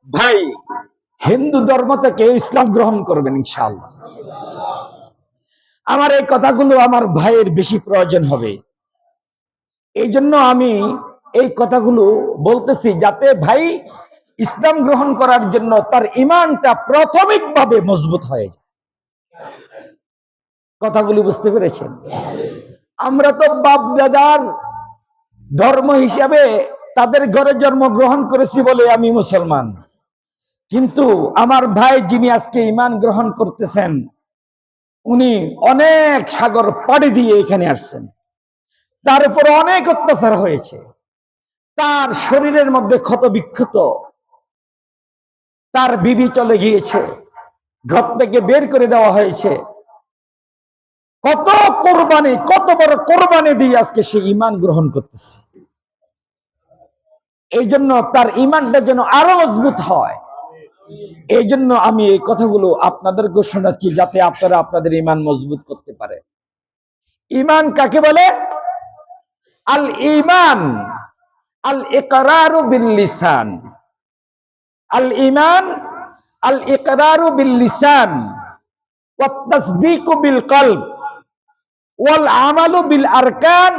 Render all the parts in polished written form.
ভাই, হিন্দু ধর্ম থেকে ইসলাম গ্রহণ করবেন ইনশাআল্লাহ। আমার এই কথাগুলো আমার ভাইয়ের বেশি প্রয়োজন হবে, এই জন্য আমি এই কথাগুলো বলতেছি, যাতে ভাই ইসলাম গ্রহণ করার জন্য তার ঈমানটা প্রাথমিকভাবে মজবুত হয়ে যায়। কথাগুলি বুঝতে পেরেছেন? আমরা তো বাপ দাদার ধর্ম হিসাবে তাদের ঘরে জন্মগ্রহণ করেছি বলে আমি মুসলমান, কিন্তু আমার ভাই যিনি আজকে ঈমান গ্রহণ করতেছেন, উনি অনেক সাগর পাড়ি দিয়ে এখানে আসছেন। তার উপর অনেক অত্যাচার হয়েছে, তার শরীরের মধ্যে ক্ষত বিক্ষত, তার বিবি চলে গিয়েছে, ঘর থেকে বের করে দেওয়া হয়েছে। কত কোরবানি, কত বড় কোরবানি দিয়ে আজকে সে ঈমান গ্রহণ করতেছে। এই জন্য তার ঈমানটা যেন আরো মজবুত হয়, এই জন্য আমি এই কথাগুলো আপনাদেরকে শোনাচ্ছি, যাতে আপনারা আপনাদের ঈমান মজবুত করতে পারে। ঈমান কাকে বলে? আল ঈমান আল ইকরারু বিল লিসান। আল ঈমান আল ইকরারু বিল লিসান ওয়াত তাসদীকু বিল কলব ওয়াল আমালু বিল আরকান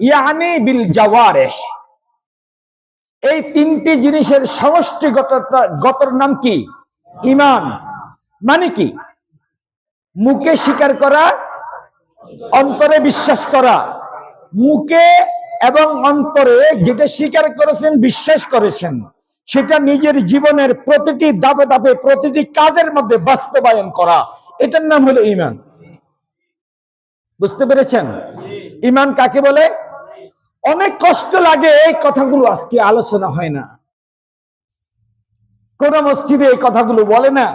ইয়ানি বিল জাওয়ারিহ। এই তিনটি জিনিসের সমষ্টিগতর নাম কি? ঈমান। মানে কি? মুখে স্বীকার করা, অন্তরে বিশ্বাস করা। মুখে এবং অন্তরে যেটা স্বীকার করেছেন, বিশ্বাস করেছেন, সেটা নিজের জীবনের প্রতিটি ধাপে ধাপে, প্রতিটি কাজের মধ্যে বাস্তবায়ন করা, এটার নাম হলো ঈমান। বুঝতে পেরেছেন? ঈমান কাকে বলে? অনেক কষ্ট লাগে এই কথাগুলো আজকে আলোচনা হয় না, কোন মসজিদে এই কথাগুলো বলে না।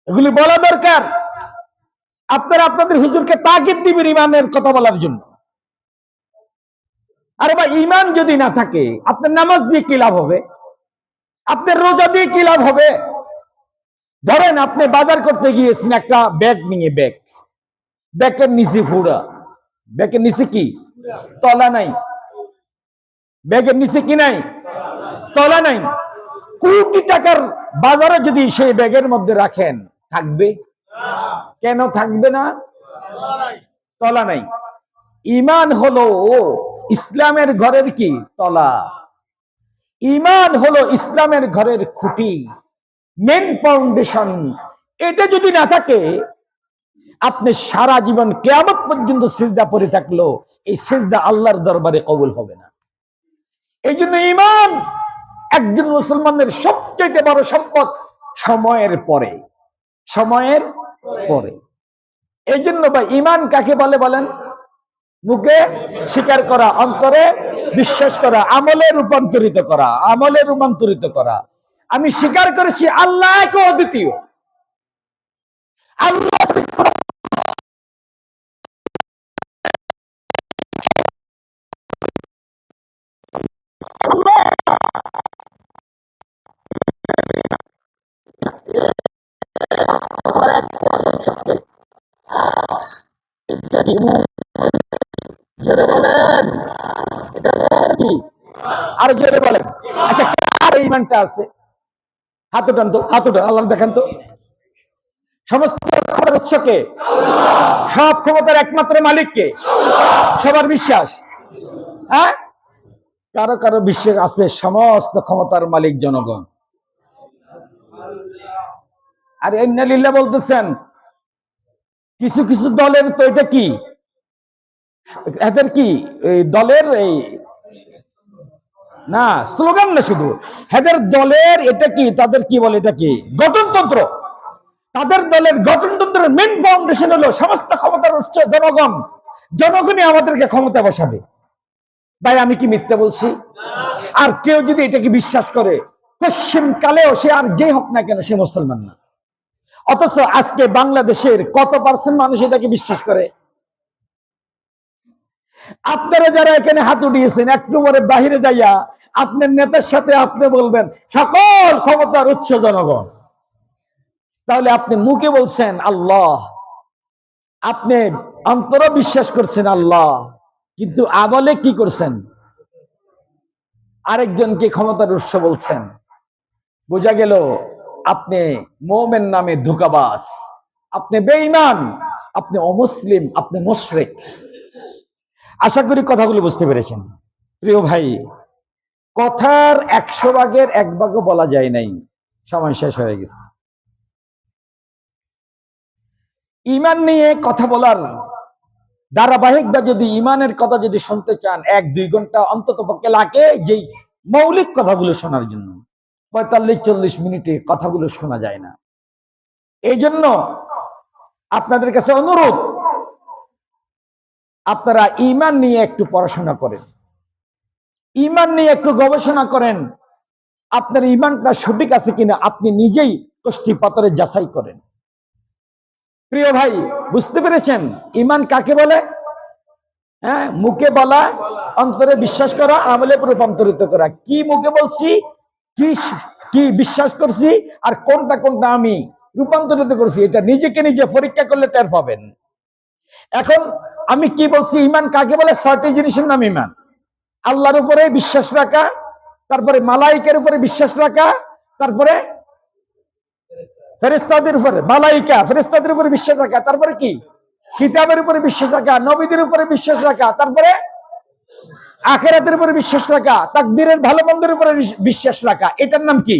এগুলি বলা দরকার। আপনারা আপনাদের হুজুরকে তাগিদ দিবেন ঈমানের কথা বলার জন্য। আরে ভাই, ঈমান যদি না থাকে, আপনার নামাজ দিয়ে কি লাভ হবে? আপনার রোজা দিয়ে কি লাভ হবে? ধরেন আপনি বাজার করতে গিয়েছেন একটা ব্যাগ নিয়ে, ব্যাগের নিচে ফুড়া, ব্যাগের নিচে কি? তলা নাই। ব্যাগের নিচে কি নাই? তলা নাই। কোটি টাকার বাজারে যদি সেই ব্যাগের মধ্যে রাখেন, থাকবে? কেন থাকবে না? তলা নাই। ঈমান হলো ইসলামের ঘরের কি? তলা। ঈমান হলো ইসলামের ঘরের খুঁটি, মেন ফাউন্ডেশন। এটা যদি না থাকে, আপনি সারা জীবন কিয়ামত পর্যন্ত সিজদা পড়ে থাকলো, এই সিজদা আল্লাহর দরবারে কবুল হবে না। এই জন্য ঈমান একজন মুসলমানের সবচেয়ে বড় সম্পদ, সময়ের পরে। সময়ের পরে। এই জন্য ভাই, ঈমান কাকে বলে বলেন? মুখে স্বীকার করা, অন্তরে বিশ্বাস করা, আমলে রূপান্তরিত করা, আমলে রূপান্তরিত করা। আমি স্বীকার করেছি আল্লাহ এক ও অদ্বিতীয়। আল্লাহ আর জোরে বলেন। আচ্ছা, কার ঈমানটা আছে? হাত উঠান তো, হাত উঠান, আল্লাহ দেখান তো। সমস্ত ক্ষমতার উৎসকে, সব ক্ষমতার একমাত্র মালিককে সবার বিশ্বাস। হ্যাঁ, কারো কারো বিশ্বাস আছে সমস্ত ক্ষমতার মালিক জনগণ। আর ইন্নালিল্লাহ বলতেছেন, কিছু কিছু দলের তো এটা কি, এদের কি দলের এই না স্লোগান না, শুধু এদের দলের এটা কি, তাদের কি বলে, এটা কি গঠনতন্ত্র। তাদের দলের গঠনতন্ত্রের মেন ফাউন্ডেশন হলো সমস্ত ক্ষমতার উৎস জনগণ। জনগণই আমাদেরকে ক্ষমতা বসাবে। ভাই, আমি কি মিথ্যা বলছি? আর কেউ যদি এটাকে বিশ্বাস করে, পশ্চিম কালেও সে আর যে হোক না কেন, সে মুসলমান না। অথচ আজকে বাংলাদেশের কত পার্সেন্ট মানুষ এটাকে বিশ্বাস করে? আপনারা যারা এখানে হাত উঠিয়েছেন, একটু পরে বাহিরে যাইয়া আপনার নেতার সাথে আপনি বলবেন সকল ক্ষমতার উৎস জনগণ। তাহলে আপনি মুখে বলছেন আল্লাহ, আপনি অন্তরে বিশ্বাস করছেন আল্লাহ, কিন্তু আমলে কি করছেন? আরেকজনকে ক্ষমতার উৎস বলছেন। বোঝা গেল আপনি মোমেন নামে ধোঁকাবাজ, আপনি বেঈমান, আপনি অমুসলিম, আপনি মুশরিক। আশা করি কথাগুলো বুঝতে পেরেছেন। প্রিয় ভাই, কথার 100 ভাগের 1 ভাগও বলা যায় নাই, সময় শেষ হয়ে গেছে। ঈমান নিয়ে কথা বলার ধারাবাহিক বা যদি ঈমানের কথা যদি শুনতে চান 1-2 ঘন্টা অন্তত পক্ষে লাগে, যেই মৌলিক কথাগুলো শোনার জন্য 45-40 মিনিটে কথাগুলো শোনা যায় না। এই জন্য আপনাদের কাছে অনুরোধ, আপনারা ঈমান নিয়ে একটু পড়াশোনা করেন, ঈমান নিয়ে একটু গবেষণা করেন। আপনার ঈমানটা সঠিক আছে কিনা আপনি নিজেই কষ্টি পাথরে যাচাই করেন। প্রিয় ভাই, বুঝতে পেরেছেন ঈমান কাকে বলে? হ্যাঁ, মুখে বলা, অন্তরে বিশ্বাস করা, আমলে রূপান্তরিত করা। কি মুখে বলছি, কি কি বিশ্বাস করছি, আর কোনটা কোনটা আমি রূপান্তরিত করছি, এটা নিজেকে নিজে পরীক্ষা করলে টের পাবেন। এখন আমি কি বলছি, ঈমান কাকে বলে? 6টি জিনিসের নাম ঈমান। আল্লাহর উপরে বিশ্বাস রাখা, তারপরে মালাইকের উপরে বিশ্বাস রাখা, তারপরে ফেরেশতাদের উপরে, মালাইকা ফেরেশতাদের উপরে বিশ্বাস রাখা, তারপরে কি কিতাবের উপরে বিশ্বাস রাখা, নবীদের উপরে বিশ্বাস রাখা, তারপরে আখিরাতের উপরে বিশ্বাস রাখা, তাকদীরের ভালো মন্দের উপরে বিশ্বাস রাখা। এটার নাম কি?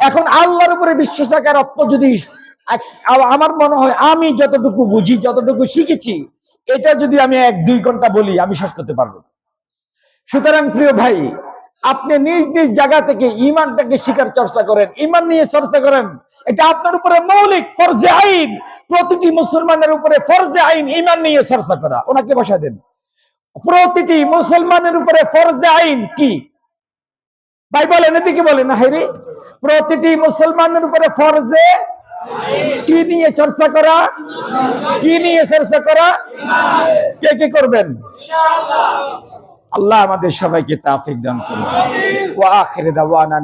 এখন আল্লাহর উপরে বিশ্বাস রাখার অর্থ যদি আমার মনে হয় আমি যতটুকু বুঝি, যতটুকু শিখেছি, এটা যদি আমি 1-2 ঘন্টা বলি আমি শেষ করতে পারবো। সুতরাং প্রিয় ভাই, আপনি নিজ নিজ জায়গা থেকে ঈমানটাকে শিখার চর্চা করেন, ঈমান নিয়ে চর্চা করেন। এটা আপনার উপরে মৌলিক ফরজে আইন, প্রতিটি মুসলমানের উপরে ফরজে আইন ঈমান নিয়ে চর্চা করা। ওনাকে বসা দেন। প্রতিটি মুসলমানের উপরে ফরজে আইন কি ভাই বলেন, এদিকে বলেন। হাইরে, প্রতিটি মুসলমানের উপরে ফরজে কি নিয়ে চর্চা করা? কি নিয়ে চর্চা করা? কে কে করবেন? আল্লাহ আমাদের সবাইকে তাওফিক দান করুন। ওয়া আখিরু দাওয়ানা